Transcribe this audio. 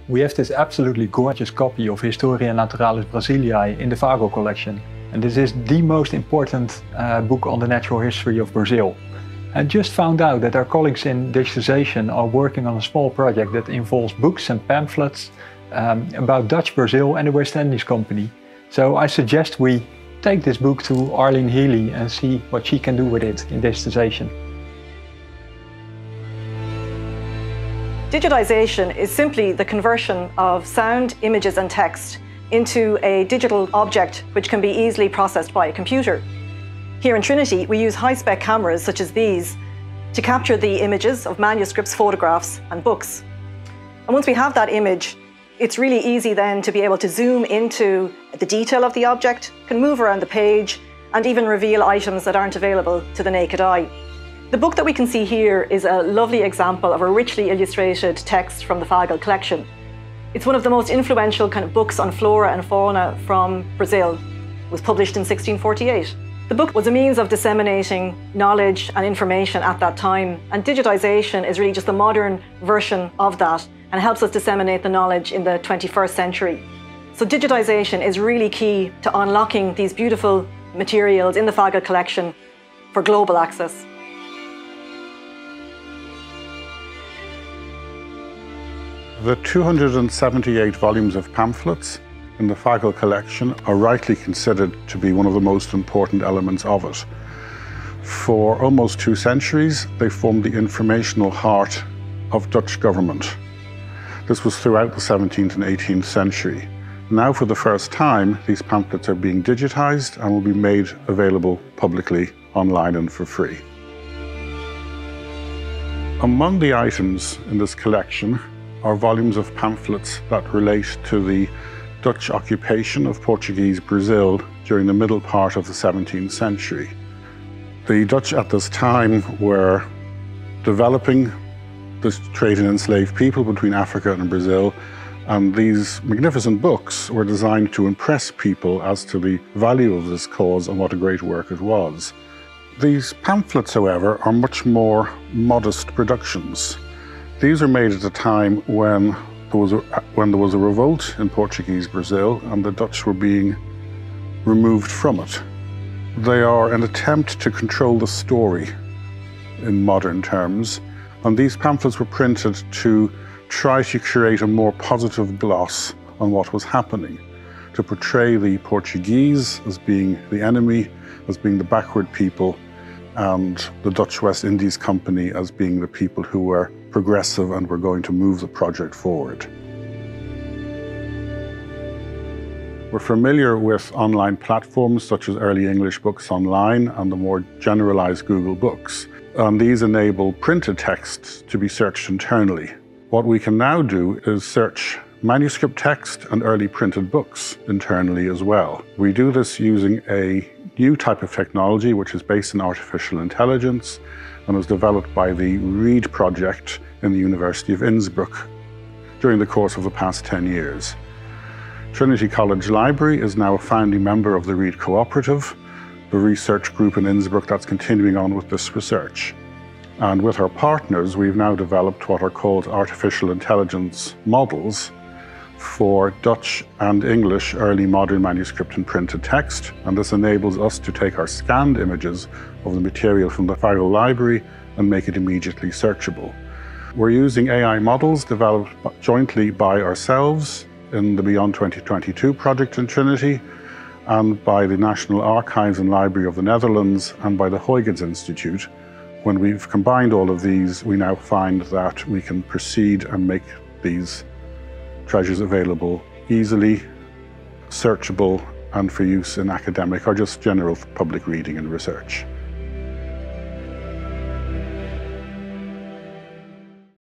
We have this absolutely gorgeous copy of Historia Naturalis Brasiliae in the Fagel collection. And this is the most important book on the natural history of Brazil. I just found out that our colleagues in Digitisation are working on a small project that involves books and pamphlets about Dutch Brazil and the West Indies Company. So I suggest we take this book to Arlene Healy and see what she can do with it in Digitisation. Digitization is simply the conversion of sound, images and text into a digital object which can be easily processed by a computer. Here in Trinity, we use high-spec cameras such as these to capture the images of manuscripts, photographs and books. And once we have that image, it's really easy then to be able to zoom into the detail of the object, can move around the page and even reveal items that aren't available to the naked eye. The book that we can see here is a lovely example of a richly illustrated text from the Fagel collection. It's one of the most influential kind of books on flora and fauna from Brazil. It was published in 1648. The book was a means of disseminating knowledge and information at that time, and digitization is really just the modern version of that and helps us disseminate the knowledge in the 21st century. So digitization is really key to unlocking these beautiful materials in the Fagel collection for global access. The 278 volumes of pamphlets in the Fagel collection are rightly considered to be one of the most important elements of it. For almost 2 centuries, they formed the informational heart of Dutch government. This was throughout the 17th and 18th century. Now, for the first time, these pamphlets are being digitized and will be made available publicly online and for free. Among the items in this collection are volumes of pamphlets that relate to the Dutch occupation of Portuguese Brazil during the middle part of the 17th century. The Dutch at this time were developing this trade in enslaved people between Africa and Brazil, and these magnificent books were designed to impress people as to the value of this cause and what a great work it was. These pamphlets, however, are much more modest productions. These are made at a time when there was a revolt in Portuguese Brazil and the Dutch were being removed from it. They are an attempt to control the story in modern terms, and these pamphlets were printed to try to create a more positive gloss on what was happening, to portray the Portuguese as being the enemy, as being the backward people, and the Dutch West Indies Company as being the people who were progressive and were going to move the project forward. We're familiar with online platforms such as Early English Books Online and the more generalized Google Books. And these enable printed texts to be searched internally. What we can now do is search manuscript text and early printed books internally as well. We do this using a new type of technology which is based in artificial intelligence and was developed by the READ project in the University of Innsbruck during the course of the past 10 years. Trinity College Library is now a founding member of the READ Cooperative, the research group in Innsbruck that's continuing on with this research. And with our partners, we've now developed what are called artificial intelligence models for Dutch and English early modern manuscript and printed text, and this enables us to take our scanned images of the material from the Fagel Library and make it immediately searchable. We're using AI models developed jointly by ourselves in the Beyond 2022 project in Trinity, and by the National Archives and Library of the Netherlands and by the Huygens Institute. When we've combined all of these, we now find that we can proceed and make these treasures available easily, searchable, and for use in academic or just general public reading and research.